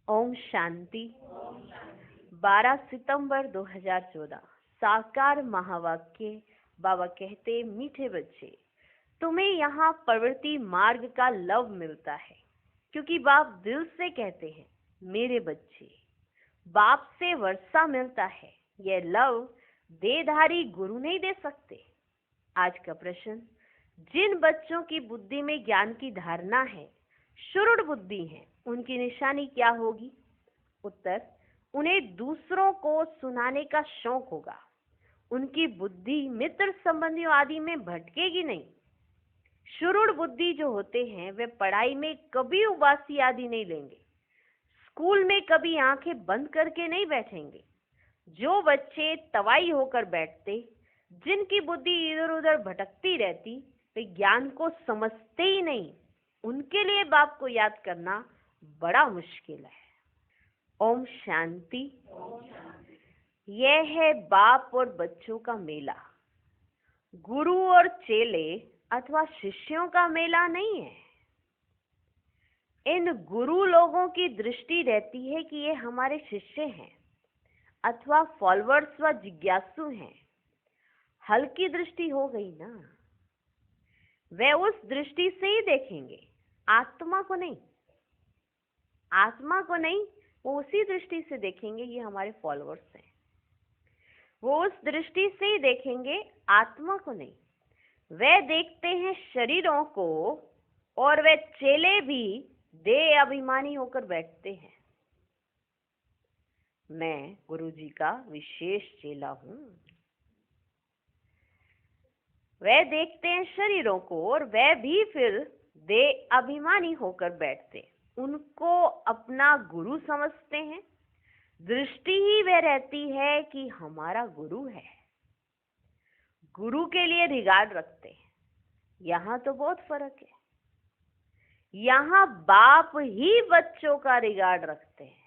ओम शांति। 12 सितंबर 2014 साकार महावाक्य। बाबा कहते, मीठे बच्चे, तुम्हें यहाँ प्रवृत्ति मार्ग का लव मिलता है, क्योंकि बाप दिल से कहते हैं मेरे बच्चे। बाप से वर्षा मिलता है, यह लव देहधारी गुरु नहीं दे सकते। आज का प्रश्न, जिन बच्चों की बुद्धि में ज्ञान की धारणा है, शुरुड़ बुद्धि है, उनकी निशानी क्या होगी? उत्तर, उन्हें दूसरों को सुनाने का शौक होगा। उनकी बुद्धि मित्र संबंधियों आदि में भटकेगी नहीं। शुरुड़ बुद्धि जो होते हैं वे पढ़ाई में कभी उबासी आदि नहीं लेंगे, स्कूल में कभी आंखें बंद करके नहीं बैठेंगे। जो बच्चे तवाई होकर बैठते, जिनकी बुद्धि इधर उधर भटकती रहती, वे ज्ञान को समझते ही नहीं। उनके लिए बाप को याद करना बड़ा मुश्किल है। ओम शांति। यह है बाप और बच्चों का मेला, गुरु और चेले अथवा शिष्यों का मेला नहीं है। इन गुरु लोगों की दृष्टि रहती है कि ये हमारे शिष्य हैं अथवा फॉलोअर्स व जिज्ञासु हैं। हल्की दृष्टि हो गई ना, वे उस दृष्टि से ही देखेंगे, आत्मा को नहीं। आत्मा को नहीं, वो उसी दृष्टि से देखेंगे ये हमारे फॉलोअर्स हैं। वो उस दृष्टि से ही देखेंगे, आत्मा को नहीं। वे देखते हैं शरीरों को, और वे चेले भी देह अभिमानी होकर बैठते हैं। मैं गुरु जी का विशेष चेला हूं। वे देखते हैं शरीरों को, और वे भी फिर देह अभिमानी होकर बैठते, उनको अपना गुरु समझते हैं। दृष्टि ही वे रहती है कि हमारा गुरु है, गुरु के लिए रिगार्ड रखते हैं। यहाँ तो बहुत फर्क है। यहाँ बाप ही बच्चों का रिगार्ड रखते हैं,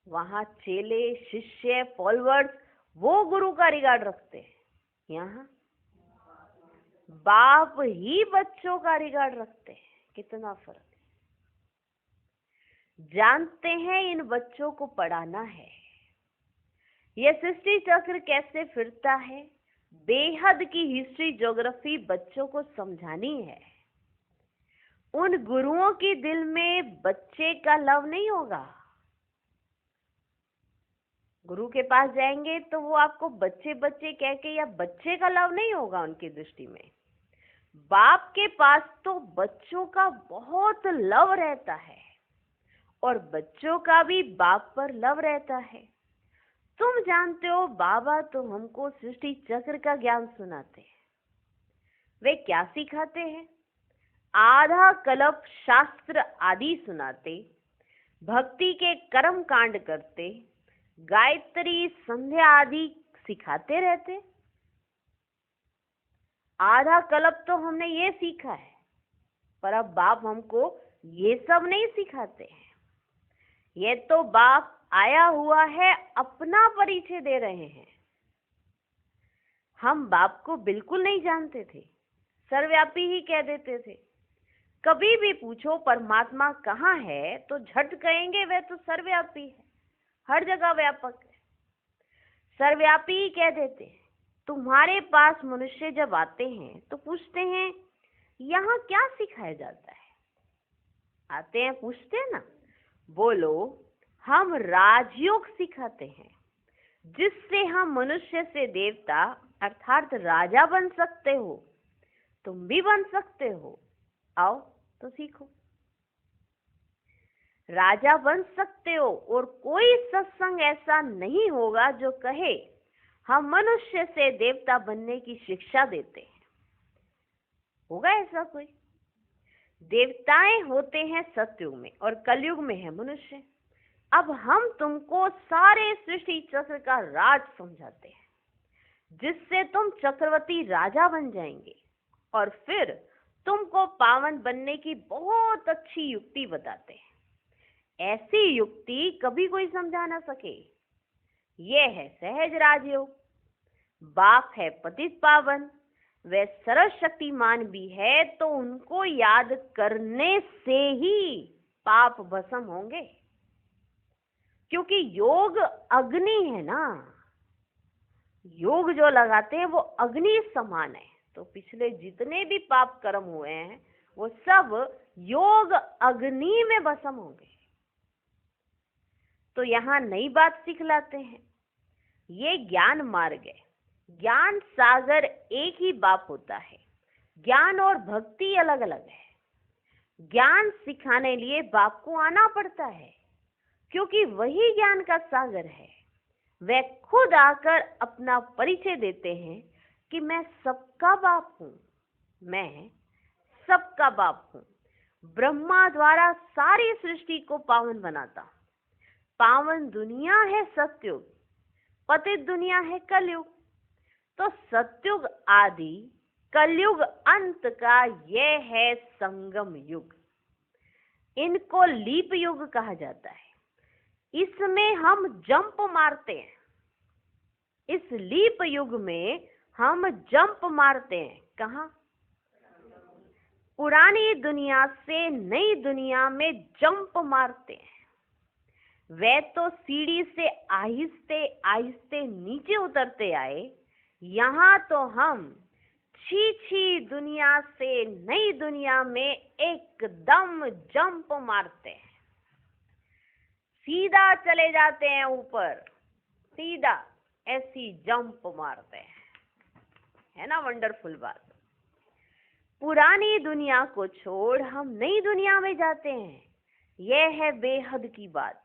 वहां चेले शिष्य फॉलोअर्स वो गुरु का रिगार्ड रखते हैं। यहाँ बाप ही बच्चों का रिगार्ड रखते हैं। कितना फर्क है। जानते हैं इन बच्चों को पढ़ाना है, यह सृष्टि चक्र कैसे फिरता है, बेहद की हिस्ट्री ज्योग्राफी बच्चों को समझानी है। उन गुरुओं के दिल में बच्चे का लव नहीं होगा। गुरु के पास जाएंगे तो वो आपको बच्चे बच्चे कह के, या बच्चे का लव नहीं होगा उनकी दृष्टि में। बाप के पास तो बच्चों का बहुत लव रहता है, और बच्चों का भी बाप पर लव रहता है। तुम जानते हो, बाबा तो हमको सृष्टि चक्र का ज्ञान सुनाते हैं। वे क्या सिखाते हैं? आधा कल्प शास्त्र आदि सुनाते, भक्ति के कर्म कांड करते, गायत्री संध्या आदि सिखाते रहते। आधा कल्प तो हमने ये सीखा है, पर अब बाप हमको ये सब नहीं सिखाते हैं। ये तो बाप आया हुआ है, अपना परिचय दे रहे हैं। हम बाप को बिल्कुल नहीं जानते थे, सर्वव्यापी ही कह देते थे। कभी भी पूछो परमात्मा कहाँ है, तो झट कहेंगे वे तो सर्वव्यापी है, हर जगह व्यापक है। सर्वव्यापी ही कह देते हैं। तुम्हारे पास मनुष्य जब आते हैं तो पूछते हैं यहाँ क्या सिखाया जाता है? आते हैं, पूछते हैं ना, बोलो हम राजयोग सिखाते हैं, जिससे हम मनुष्य से देवता अर्थात राजा बन सकते हो। तुम भी बन सकते हो, आओ तो सीखो। राजा बन सकते हो, और कोई सत्संग ऐसा नहीं होगा जो कहे हम मनुष्य से देवता बनने की शिक्षा देते हैं। होगा ऐसा कोई? देवताएं होते हैं सतयुग में, और कलयुग में है मनुष्य। अब हम तुमको सारे सृष्टि चक्र का राज समझाते हैं, जिससे तुम चक्रवर्ती राजा बन जाएंगे, और फिर तुमको पावन बनने की बहुत अच्छी युक्ति बताते हैं। ऐसी युक्ति कभी कोई समझा ना सके। यह है सहज राजयोग। बाप है पतित पावन, वे सर्वशक्तिमान भी है, तो उनको याद करने से ही पाप भस्म होंगे? क्योंकि योग अग्नि है ना, योग जो लगाते हैं वो अग्नि समान है। तो पिछले जितने भी पाप कर्म हुए हैं वो सब योग अग्नि में भस्म होंगे। तो यहाँ नई बात सिखलाते हैं, ये ज्ञान मार्ग है। ज्ञान सागर एक ही बाप होता है, ज्ञान और भक्ति अलग अलग है। ज्ञान सिखाने लिए बाप को आना पड़ता है, क्योंकि वही ज्ञान का सागर है। वे खुद आकर अपना परिचय देते हैं कि मैं सबका बाप हूँ, मैं सबका बाप हूँ। ब्रह्मा द्वारा सारी सृष्टि को पावन बनाता हूँ। पावन दुनिया है सतयुग, पतित दुनिया है कलयुग। तो सतयुग आदि, कलयुग अंत का यह है संगम युग। इनको लीप युग कहा जाता है। इसमें हम जंप मारते हैं, इस लीप युग में हम जंप मारते हैं। कहाँ? पुरानी दुनिया से नई दुनिया में जंप मारते हैं। वे तो सीढ़ी से आहिस्ते आहिस्ते नीचे उतरते आए, यहाँ तो हम छी दुनिया से नई दुनिया में एकदम जंप मारते हैं, सीधा चले जाते हैं ऊपर, सीधा ऐसी जंप मारते हैं। है ना वंडरफुल बात? पुरानी दुनिया को छोड़ हम नई दुनिया में जाते हैं। यह है बेहद की बात।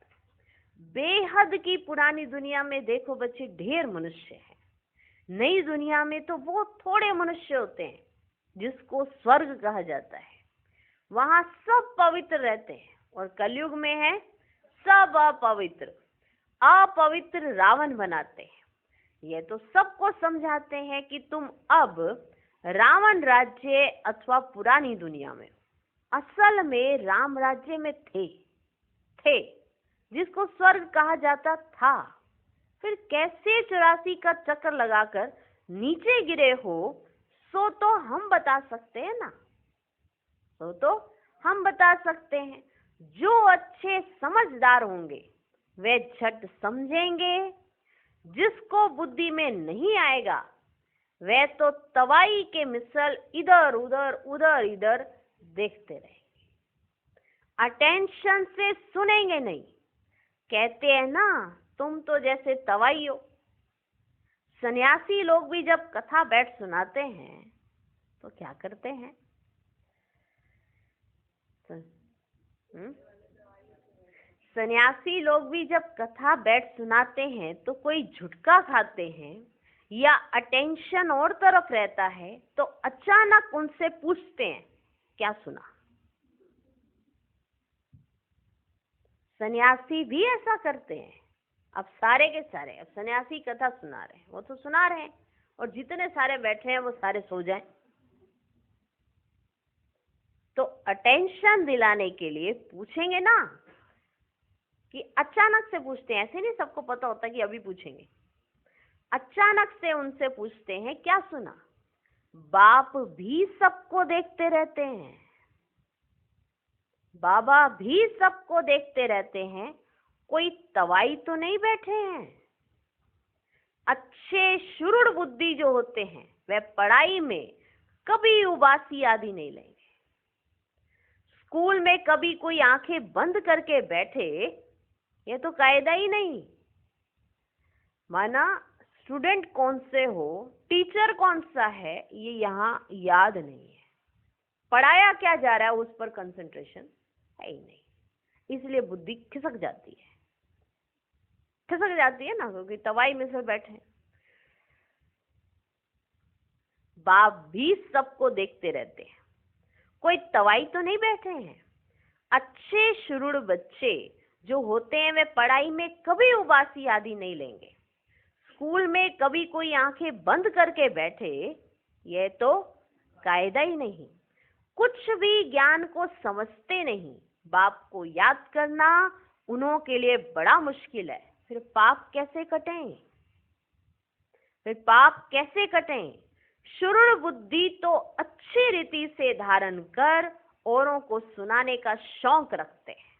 बेहद की पुरानी दुनिया में देखो बच्चे, ढेर मनुष्य हैं। नई दुनिया में तो बहुत थोड़े मनुष्य होते हैं, जिसको स्वर्ग कहा जाता है। वहां सब पवित्र रहते हैं, और कलयुग में है सब अपवित्र। अपवित्र रावण बनाते हैं। ये तो सबको समझाते हैं कि तुम अब रावण राज्य अथवा पुरानी दुनिया में, असल में राम राज्य में थे जिसको स्वर्ग कहा जाता था। फिर कैसे 84 का चक्कर लगाकर नीचे गिरे हो, सो तो हम बता सकते हैं ना, सो तो हम बता सकते हैं। जो अच्छे समझदार होंगे वे झट समझेंगे, जिसको बुद्धि में नहीं आएगा वे तो तवाई के मिसल इधर उधर देखते रहेंगे, अटेंशन से सुनेंगे नहीं। कहते हैं ना, तुम तो जैसे तवाई हो। सन्यासी लोग भी जब कथा बैठ सुनाते हैं तो क्या करते हैं? सन्यासी लोग भी जब कथा बैठ सुनाते हैं तो कोई झुटका खाते हैं या अटेंशन और तरफ रहता है, तो अचानक उनसे पूछते हैं क्या सुना। सन्यासी भी ऐसा करते हैं। अब सारे के सारे, अब सन्यासी कथा सुना रहे हैं, वो तो सुना रहे हैं, और जितने सारे बैठे हैं वो सारे सो जाएं। तो अटेंशन दिलाने के लिए पूछेंगे ना, कि अचानक से पूछते हैं। ऐसे नहीं सबको पता होता कि अभी पूछेंगे, अचानक से उनसे पूछते हैं क्या सुना। बाप भी सबको देखते रहते हैं, बाबा भी सबको देखते रहते हैं। कोई तवाई तो नहीं बैठे हैं। अच्छे शुरुड़ बुद्धि जो होते हैं वे पढ़ाई में कभी उबासी आदि नहीं लेंगे। स्कूल में कभी कोई आंखें बंद करके बैठे, ये तो कायदा ही नहीं। माना स्टूडेंट कौन से हो, टीचर कौन सा है, ये यहाँ याद नहीं है। पढ़ाया क्या जा रहा है उस पर कंसंट्रेशन है ही नहीं, इसलिए बुद्धि खिसक जाती है। खिसक जाती है ना, क्योंकि तवाई में से बैठे। बाप भी सबको देखते रहते हैं, कोई तवाई तो नहीं बैठे हैं। अच्छे शुरुड़ बच्चे जो होते हैं वे पढ़ाई में कभी उबासी आदि नहीं लेंगे। स्कूल में कभी कोई आंखें बंद करके बैठे, ये तो कायदा ही नहीं। कुछ भी ज्ञान को समझते नहीं। बाप को याद करना उन्हों के लिए बड़ा मुश्किल है। फिर पाप कैसे कटें? फिर पाप कैसे कटें? शुरुड़ बुद्धि तो अच्छी रीति से धारण कर औरों को सुनाने का शौक रखते हैं।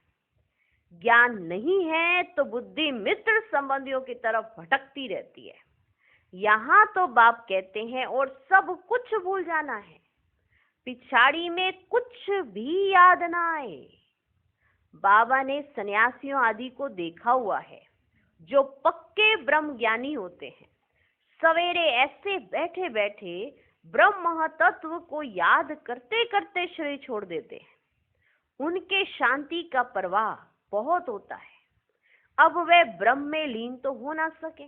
ज्ञान नहीं है तो बुद्धि मित्र संबंधियों की तरफ भटकती रहती है। यहाँ तो बाप कहते हैं और सब कुछ भूल जाना है, पिछाड़ी में कुछ भी याद ना आए। बाबा ने सन्यासियों आदि को देखा हुआ है जो पक्के ब्रह्म ज्ञानी होते हैं, सवेरे ऐसे बैठे बैठे ब्रह्म तत्व को याद करते करते शरीर छोड़ देते हैं। उनके शांति का प्रवाह बहुत होता है। अब वे ब्रह्म में लीन तो हो ना सके,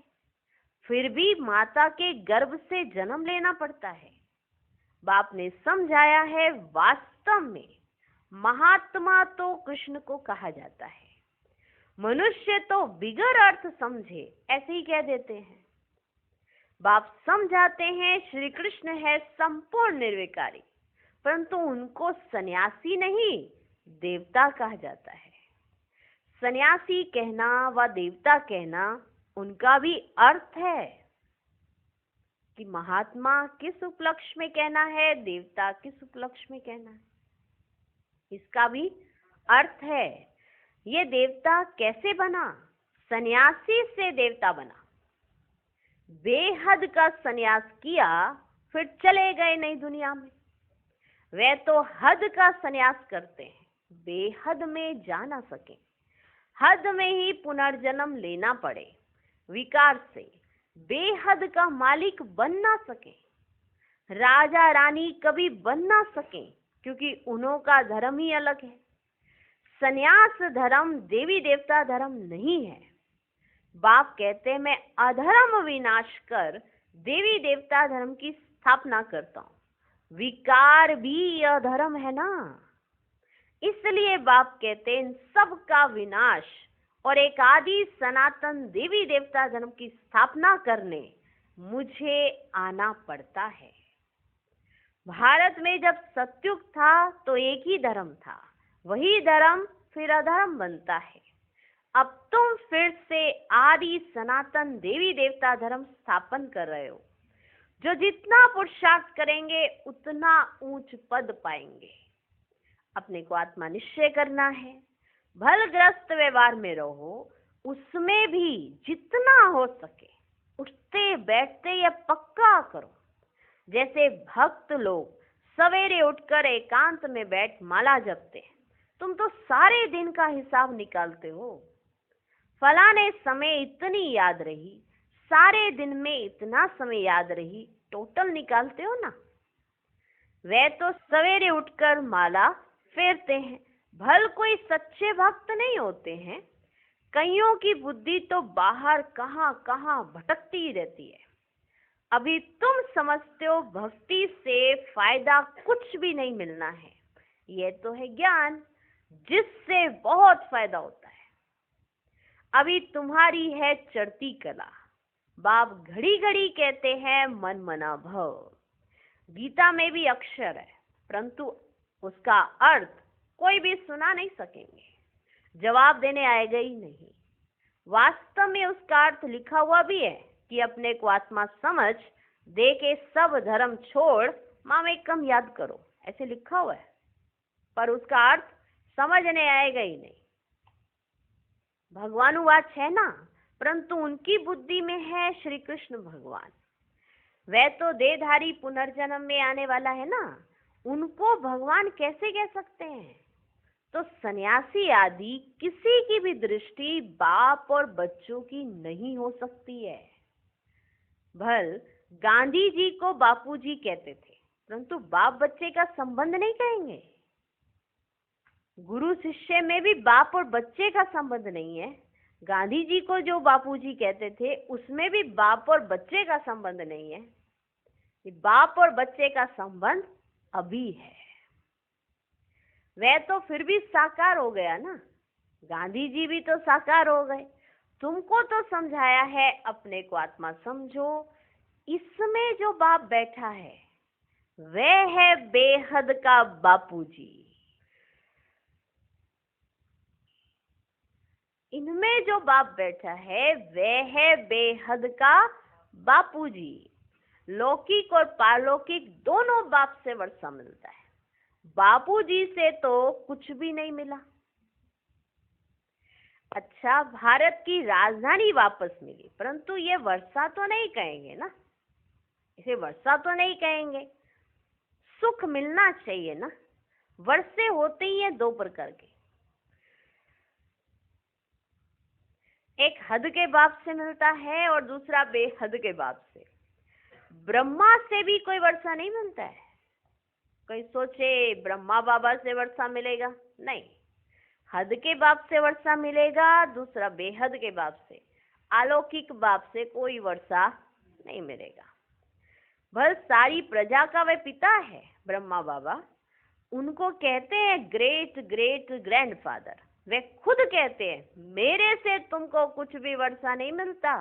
फिर भी माता के गर्भ से जन्म लेना पड़ता है। बाप ने समझाया है, वास्तव में महात्मा तो कृष्ण को कहा जाता है, मनुष्य तो बिगर अर्थ समझे ऐसे ही कह देते हैं। बाप समझाते हैं श्री कृष्ण है संपूर्ण निर्विकारी, परंतु उनको सन्यासी नहीं देवता कहा जाता है। सन्यासी कहना व देवता कहना उनका भी अर्थ है कि महात्मा किस उपलक्ष्य में कहना है, देवता किस उपलक्ष्य में कहना है, इसका भी अर्थ है। ये देवता कैसे बना? सन्यासी से देवता बना। बेहद का सन्यास किया फिर चले गए नई दुनिया में। वे तो हद का सन्यास करते हैं, बेहद में जा ना सके, हद में ही पुनर्जन्म लेना पड़े, विकार से बेहद का मालिक बन ना सके, राजा रानी कभी बन ना सके, क्योंकि उन्हों का धर्म ही अलग है। सन्यास धर्म देवी देवता धर्म नहीं है। बाप कहते हैं मैं अधर्म विनाश कर देवी देवता धर्म की स्थापना करता हूँ। विकार भी अधर्म है ना, इसलिए बाप कहते हैं सब का विनाश और एक आदि सनातन देवी देवता धर्म की स्थापना करने मुझे आना पड़ता है। भारत में जब सतयुग था तो एक ही धर्म था, वही धर्म फिर अधर्म बनता है। अब तुम फिर से आदि सनातन देवी देवता धर्म स्थापन कर रहे हो। जो जितना पुरुषार्थ करेंगे उतना ऊंच पद पाएंगे। अपने को आत्मा निश्चय करना है, भलग्रस्त व्यवहार में रहो, उसमें भी जितना हो सके उठते बैठते या पक्का करो। जैसे भक्त लोग सवेरे उठकर एकांत में बैठ माला जपते हैं, तुम तो सारे दिन का हिसाब निकालते हो। फलाने समय इतनी याद रही, सारे दिन में इतना समय याद रही, टोटल निकालते हो ना। वे तो सवेरे उठकर माला फेरते हैं, भल कोई सच्चे भक्त नहीं होते हैं। कईयों की बुद्धि तो बाहर कहाँ कहाँ भटकती रहती है। अभी तुम समझते हो भक्ति से फायदा कुछ भी नहीं मिलना है। यह तो है ज्ञान जिससे बहुत फायदा होता है। अभी तुम्हारी है चढ़ती कला। बाप घड़ी घड़ी कहते हैं मन मना भव। गीता में भी अक्षर है, परंतु उसका अर्थ कोई भी सुना नहीं सकेंगे, जवाब देने आएगा ही नहीं। वास्तव में उसका अर्थ लिखा हुआ भी है कि अपने को आत्मा समझ दे के सब धर्म छोड़ मामेकम याद करो, ऐसे लिखा हुआ है, पर उसका अर्थ समझने आएगा ही नहीं। भगवानुवाच है ना, परंतु उनकी बुद्धि में है श्री कृष्ण भगवान। वह तो देहधारी पुनर्जन्म में आने वाला है ना, उनको भगवान कैसे कह सकते हैं? तो सन्यासी आदि किसी की भी दृष्टि बाप और बच्चों की नहीं हो सकती है। भल गांधी जी को बापूजी कहते थे, परंतु बाप बच्चे का संबंध नहीं कहेंगे। गुरु शिष्य में भी बाप और बच्चे का संबंध नहीं है। गांधी जी को जो बापूजी कहते थे उसमें भी बाप और बच्चे का संबंध नहीं है। बाप और बच्चे का संबंध अभी है। वह तो फिर भी साकार हो गया ना, गांधी जी भी तो साकार हो गए। तुमको तो समझाया है अपने को आत्मा समझो। इसमें जो बाप बैठा है वह है बेहद का बापूजी। इनमें जो बाप बैठा है वह है बेहद का बापूजी। लौकिक और पारलौकिक दोनों बाप से वर्षा मिलता है, बापूजी से तो कुछ भी नहीं मिला। अच्छा, भारत की राजधानी वापस मिली, परंतु ये वर्षा तो नहीं कहेंगे ना, इसे वर्षा तो नहीं कहेंगे। सुख मिलना चाहिए ना। वर्षे होते ही है दो प्रकार के, एक हद के बाप से मिलता है और दूसरा बेहद के बाप से। ब्रह्मा से भी कोई वर्षा नहीं मिलता है। कोई सोचे ब्रह्मा बाबा से वर्षा मिलेगा, नहीं। हद के बाप से वर्षा मिलेगा, दूसरा बेहद के बाप से। अलौकिक बाप से कोई वर्षा नहीं मिलेगा। भल सारी प्रजा का वे पिता है ब्रह्मा बाबा, उनको कहते हैं ग्रेट ग्रेट ग्रैंडफादर। वे खुद कहते हैं मेरे से तुमको कुछ भी वर्षा नहीं मिलता,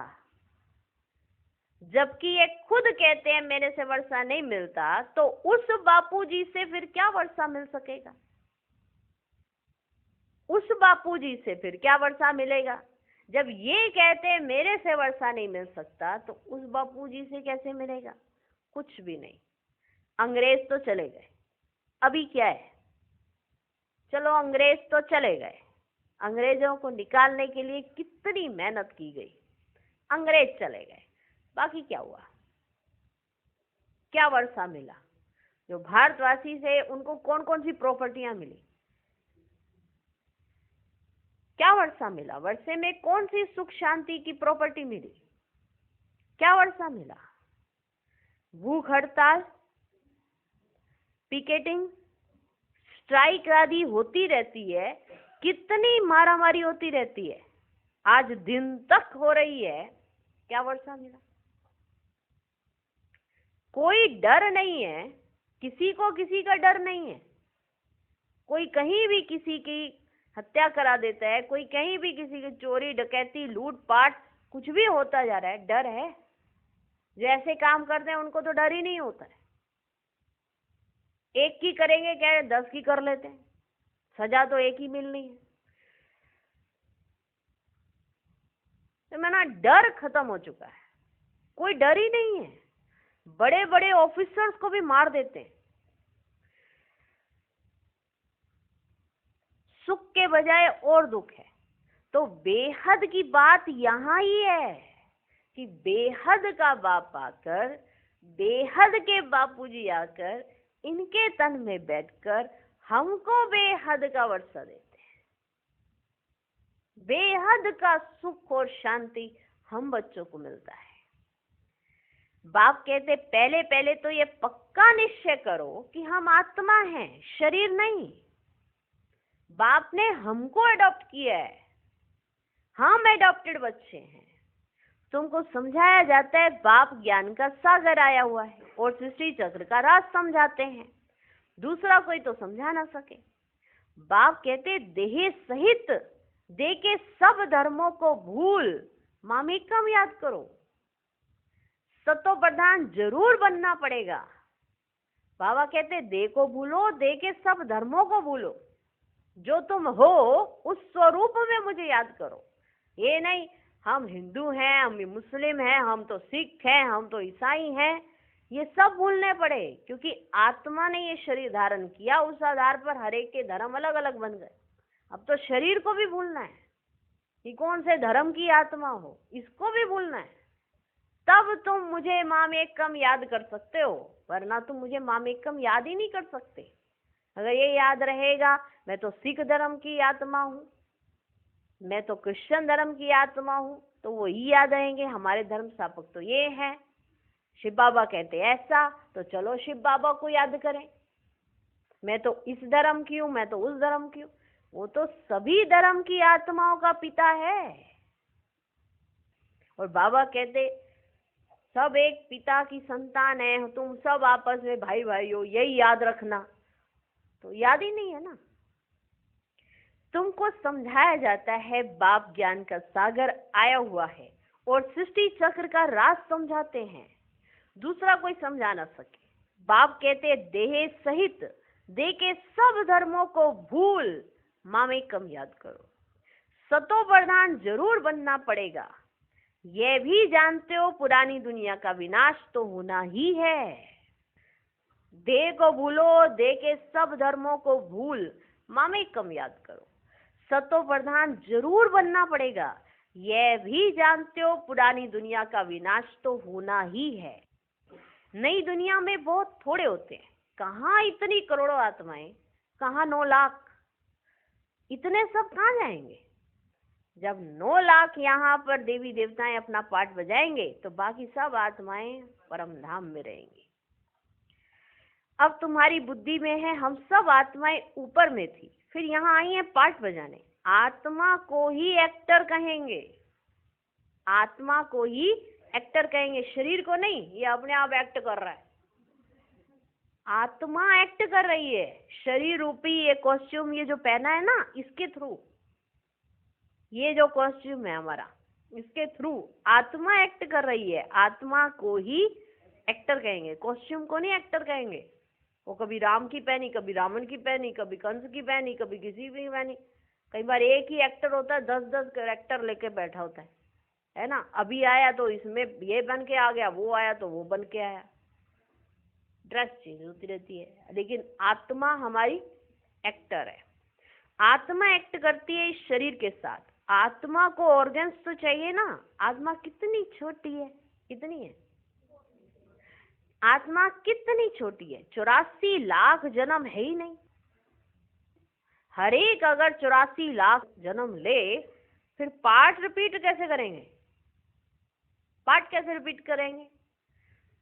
जबकि ये खुद कहते हैं मेरे से वर्षा नहीं मिलता, तो उस बापूजी से फिर क्या वर्षा मिल सकेगा? उस बापूजी से फिर क्या वर्षा मिलेगा? जब ये कहते हैं मेरे से वर्षा नहीं मिल सकता, तो उस बापूजी से कैसे मिलेगा? कुछ भी नहीं। अंग्रेज तो चले गए, अभी क्या है? चलो अंग्रेज तो चले गए, अंग्रेजों को निकालने के लिए कितनी मेहनत की गई, अंग्रेज चले गए, बाकी क्या हुआ? क्या वर्षा मिला? जो भारतवासी से उनको कौन कौन सी प्रॉपर्टियां मिली? क्या वर्षा मिला? वर्षे में कौन सी सुख शांति की प्रॉपर्टी मिली? क्या वर्षा मिला? भूख हड़ताल, पिकेटिंग, स्ट्राइक आदि होती रहती है, कितनी मारामारी होती रहती है, आज दिन तक हो रही है। क्या वर्षा मिला? कोई डर नहीं है, किसी को किसी का डर नहीं है। कोई कहीं भी किसी की हत्या करा देता है, कोई कहीं भी किसी की चोरी डकैती लूटपाट कुछ भी होता जा रहा है। डर है? जो ऐसे काम करते हैं उनको तो डर ही नहीं होता है। एक की करेंगे क्या, 10 की कर लेते हैं, सजा तो एक ही मिलनी है। तो मैंने डर खत्म हो चुका है, कोई डर ही नहीं है। बड़े बड़े ऑफिसर्स को भी मार देते हैं। सुख के बजाय और दुख है। तो बेहद की बात यहां ही है कि बेहद का बाप आकर, बेहद के बापूजी आकर इनके तन में बैठकर हमको बेहद का वर्षा देते हैं। बेहद का सुख और शांति हम बच्चों को मिलता है। बाप कहते पहले पहले तो ये पक्का निश्चय करो कि हम आत्मा हैं, शरीर नहीं। बाप ने हमको अडॉप्ट किया है, हम एडॉप्टेड बच्चे हैं। तुमको समझाया जाता है बाप ज्ञान का सागर आया हुआ है और सृष्टि चक्र का राज समझाते हैं, दूसरा कोई तो समझा ना सके। बाप कहते देह सहित दे के सब धर्मों को भूल मामेकम याद करो। सतो प्रधान जरूर बनना पड़ेगा। बाबा कहते दे को भूलो, दे के सब धर्मों को भूलो। जो तुम हो उस स्वरूप में मुझे याद करो। ये नहीं हम हिंदू हैं, हम मुस्लिम हैं, हम तो सिख हैं, हम तो ईसाई हैं, ये सब भूलने पड़े, क्योंकि आत्मा ने ये शरीर धारण किया। उस आधार पर हर एक के धर्म अलग अलग बन गए। अब तो शरीर को भी भूलना है कि कौन से धर्म की आत्मा हो, इसको भी भूलना है। तब तुम मुझे मामेकम याद कर सकते हो, वरना तुम मुझे मामेकम याद ही नहीं कर सकते। अगर ये याद रहेगा मैं तो सिख धर्म की आत्मा हूँ, मैं तो क्रिश्चियन धर्म की आत्मा हूँ, तो वो ही याद रहेंगे। हमारे धर्म स्थापक तो ये हैं, शिव बाबा कहते ऐसा, तो चलो शिव बाबा को याद करें। मैं तो इस धर्म की हूँ, मैं तो उस धर्म की हूँ। वो तो सभी धर्म की आत्माओं का पिता है। और बाबा कहते सब एक पिता की संतान है, तुम सब आपस में भाई भाई हो, यही याद रखना। तो याद ही नहीं है ना। तुमको समझाया जाता है बाप ज्ञान का सागर आया हुआ है और सृष्टि चक्र का राज समझाते हैं, दूसरा कोई समझा ना सके। बाप कहते देह सहित दे के सब धर्मों को भूल मामेकम याद करो। सतो प्रधान जरूर बनना पड़ेगा। यह भी जानते हो पुरानी दुनिया का विनाश तो होना ही है। देह को भूलो, देह के सब धर्मों को भूल मामेकम याद करो। सतो प्रधान जरूर बनना पड़ेगा। यह भी जानते हो पुरानी दुनिया का विनाश तो होना ही है। नई दुनिया में बहुत थोड़े होते हैं। कहाँ इतनी करोड़ों आत्माएं, कहाँ 9 लाख, इतने सब कहाँ जाएंगे? जब 9 लाख यहाँ पर देवी देवताएं अपना पाठ बजाएंगे तो बाकी सब आत्माएं परम धाम में रहेंगी। अब तुम्हारी बुद्धि में है हम सब आत्माएं ऊपर में थी, फिर यहाँ आई हैं पाठ बजाने। आत्मा को ही एक्टर कहेंगे, आत्मा को ही एक्टर कहेंगे, शरीर को नहीं। ये अपने आप एक्ट कर रहा है, आत्मा एक्ट कर रही है। शरीर रूपी ये कॉस्ट्यूम ये जो पहना है ना, इसके थ्रू, ये जो कॉस्ट्यूम है हमारा, इसके थ्रू आत्मा एक्ट कर रही है। आत्मा को ही एक्टर कहेंगे, कॉस्ट्यूम को नहीं एक्टर कहेंगे। वो कभी राम की पहनी, कभी रावण की पहनी, कभी कंस की पहनी, कभी किसी की पहनी। कई बार एक ही एक्टर होता है, 10-10 कैरेक्टर लेके बैठा होता है ना। अभी आया तो इसमें ये बन के आ गया, वो आया तो वो बन के आया। ड्रेस चेंज होती रहती है, लेकिन आत्मा हमारी एक्टर है। आत्मा एक्ट करती है इस शरीर के साथ। आत्मा को ऑर्गन्स तो चाहिए ना। आत्मा कितनी छोटी है, कितनी है आत्मा, कितनी छोटी है। 84 लाख जन्म है ही नहीं। हर एक अगर 84 लाख जन्म ले, फिर पार्ट रिपीट कैसे करेंगे? पार्ट कैसे रिपीट करेंगे?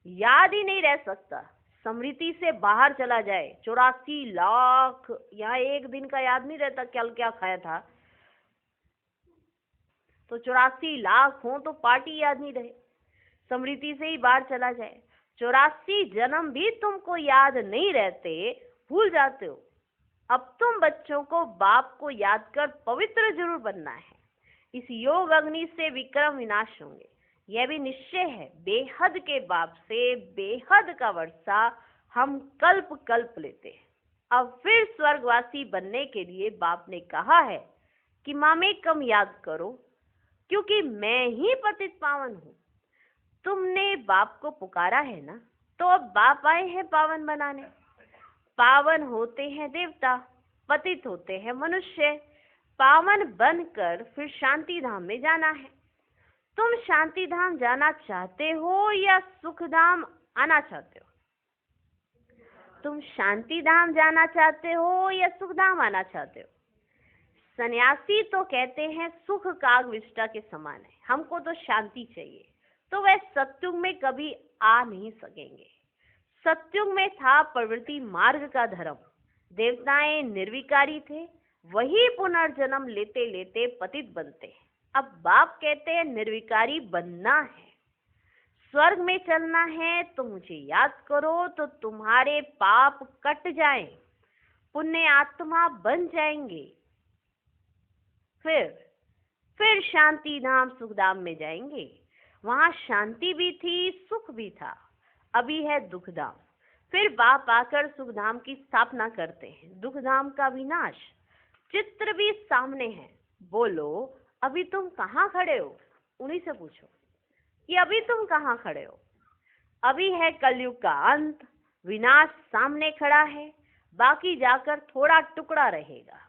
याद ही नहीं रह सकता, स्मृति से बाहर चला जाए। 84 लाख, यहाँ एक दिन का याद नहीं रहता कल क्या खाया था, तो 84 लाख हो तो पार्टी याद नहीं रहे, स्मृति से ही बाहर चला जाए। 84 जन्म भी तुमको याद नहीं रहते, भूल जाते हो। अब तुम बच्चों को बाप को याद कर पवित्र जरूर बनना है। इस योग अग्नि से विक्रम विनाश होंगे, यह भी निश्चय है। बेहद के बाप से बेहद का वर्षा हम कल्प कल्प लेते हैं। अब फिर स्वर्गवासी बनने के लिए बाप ने कहा है कि मामे कम याद करो, क्योंकि मैं ही पतित पावन हूँ। तुमने बाप को पुकारा है ना, तो अब बाप आए हैं पावन बनाने। पावन होते हैं देवता, पतित होते हैं मनुष्य। पावन बनकर फिर शांति धाम में जाना है। तुम शांति धाम जाना चाहते हो या सुख धाम आना चाहते हो? तुम शांति धाम जाना चाहते हो या सुख धाम आना चाहते हो? सन्यासी तो कहते हैं सुख काग विष्टा के समान है, हमको तो शांति चाहिए, तो वह सत्युग में कभी आ नहीं सकेंगे। सत्युग में था प्रवृत्ति मार्ग का धर्म। देवताएं निर्विकारी थे, वही पुनर्जन्म लेते लेते पतित बनते हैं। अब बाप कहते हैं निर्विकारी बनना है, स्वर्ग में चलना है, तो मुझे याद करो तो तुम्हारे पाप कट जाएं, पुण्य आत्मा बन जाएंगे। फिर शांति धाम सुख धाम में जाएंगे। वहां शांति भी थी, सुख भी था। अभी है दुख धाम। फिर बाप आकर सुख धाम की स्थापना करते हैं। दुख धाम का विनाश चित्र भी सामने है। बोलो अभी तुम कहाँ खड़े हो? उन्हीं से पूछो कि अभी तुम कहाँ खड़े हो। अभी है कलयुग का अंत, विनाश सामने खड़ा है, बाकी जाकर थोड़ा टुकड़ा रहेगा।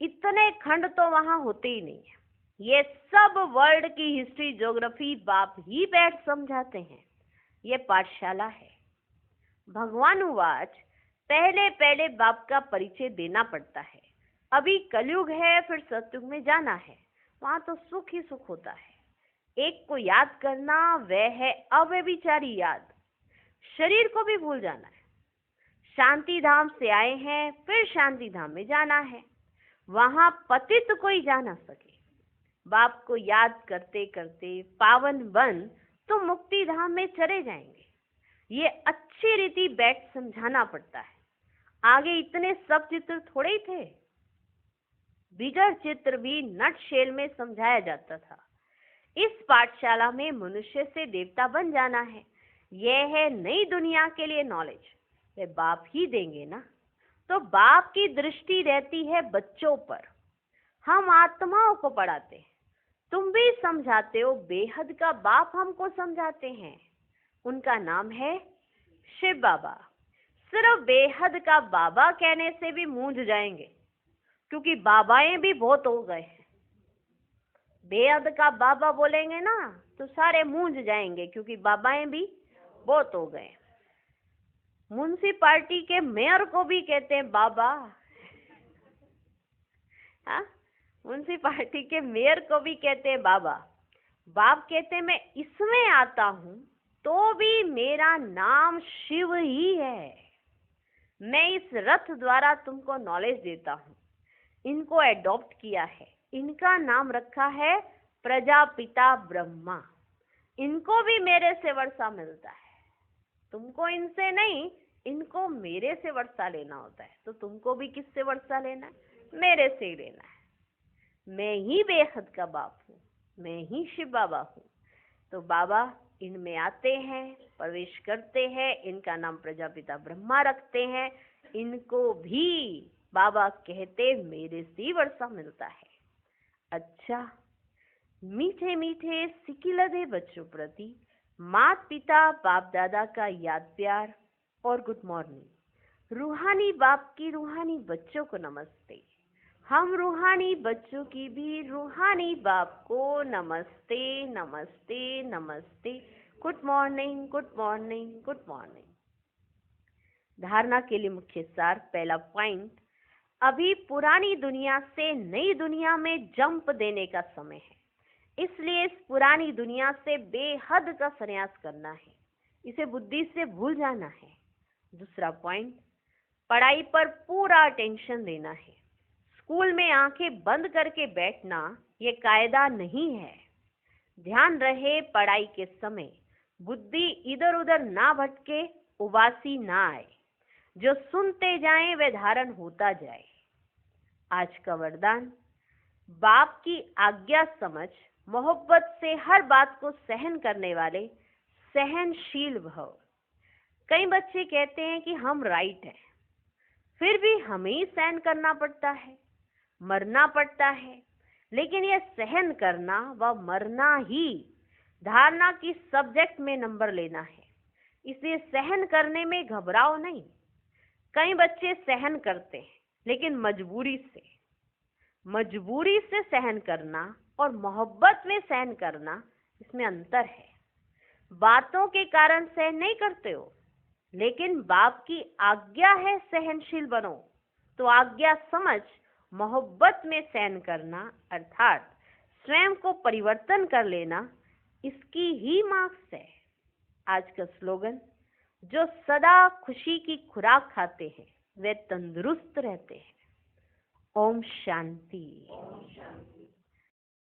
इतने खंड तो वहां होते ही नहीं है। ये सब वर्ल्ड की हिस्ट्री ज्योग्राफी बाप ही बैठ समझाते हैं। ये पाठशाला है। भगवान उवाच, पहले पहले बाप का परिचय देना पड़ता है। अभी कलयुग है, फिर सतयुग में जाना है, वहां तो सुख ही सुख होता है। एक को याद करना वह है अव्यभिचारी याद, शरीर को भी भूल जाना है। शांति धाम से आए हैं, फिर शांति धाम में जाना है, वहां पतित कोई जा ना सके। बाप को याद करते करते पावन बन तो मुक्ति धाम में चले जाएंगे। ये अच्छी रीति बैठ समझाना पड़ता है। आगे इतने सब चित्र थोड़े ही थे, बिगड़ चित्र भी नट शेल में समझाया जाता था। इस पाठशाला में मनुष्य से देवता बन जाना है। यह है नई दुनिया के लिए नॉलेज, वे बाप ही देंगे ना। तो बाप की दृष्टि रहती है बच्चों पर, हम आत्माओं को पढ़ाते हैं। तुम भी समझाते हो, बेहद का बाप हमको समझाते हैं। उनका नाम है शिव बाबा। सिर्फ बेहद का बाबा कहने से भी मूंझ जाएंगे। क्योंकि बाबाएं भी बहुत हो गए हैं। बेहद का बाबा बोलेंगे ना तो सारे मूंझ जाएंगे, क्योंकि बाबाएं भी बहुत हो गए। म्युनिसिपालिटी के मेयर को भी कहते हैं बाबा। हाँ, म्युनिसिपालिटी के मेयर को भी कहते हैं बाबा। बाप कहते हैं मैं इसमें आता हूं तो भी मेरा नाम शिव ही है। मैं इस रथ द्वारा तुमको नॉलेज देता हूं। इनको एडॉप्ट किया है, इनका नाम रखा है प्रजापिता ब्रह्मा। इनको भी मेरे से वर्षा मिलता है। तुमको इनसे नहीं, इनको मेरे से वर्षा लेना होता है। तो तुमको भी किससे वर्षा लेना है? मेरे से ही लेना है। मैं ही बेहद का बाप हूँ, मैं ही शिव बाबा हूँ। तो बाबा इनमें आते हैं, प्रवेश करते हैं, इनका नाम प्रजापिता ब्रह्मा रखते हैं। इनको भी बाबा कहते मेरे से वर्षा मिलता है। अच्छा, मीठे मीठे सिकिलधे बच्चों प्रति माता पिता बाप दादा का याद प्यार और गुड मॉर्निंग। रूहानी बाप की रूहानी बच्चों को नमस्ते। हम रूहानी बच्चों की भी रूहानी बाप को नमस्ते नमस्ते नमस्ते। Good morning good morning good morning. धारणा के लिए मुख्य सार। पहला पॉइंट, अभी पुरानी दुनिया से नई दुनिया में जंप देने का समय है, इसलिए इस पुरानी दुनिया से बेहद का संन्यास करना है, इसे बुद्धि से भूल जाना है। दूसरा पॉइंट, पढ़ाई पर पूरा अटेंशन देना है। स्कूल में आंखें बंद करके बैठना ये कायदा नहीं है। ध्यान रहे पढ़ाई के समय बुद्धि इधर उधर ना भटके, उबासी ना आए। जो सुनते जाएं वे धारण होता जाए। आज का वरदान, बाप की आज्ञा समझ मोहब्बत से हर बात को सहन करने वाले सहनशील भव। कई बच्चे कहते हैं कि हम राइट हैं, फिर भी हमें ही सहन करना पड़ता है, मरना पड़ता है। लेकिन यह सहन करना व मरना ही धारणा की सब्जेक्ट में नंबर लेना है, इसलिए सहन करने में घबराओ नहीं। कई बच्चे सहन करते हैं लेकिन मजबूरी से सहन करना और मोहब्बत में सहन करना, इसमें अंतर है। बातों के कारण सहन नहीं करते हो, लेकिन बाप की आज्ञा है सहनशील बनो, तो आज्ञा समझ मोहब्बत में सहन करना अर्थात स्वयं को परिवर्तन कर लेना, इसकी ही मार्क्स है। आज का स्लोगन, जो सदा खुशी की खुराक खाते हैं वे तंदुरुस्त रहते हैं। ओम शांति।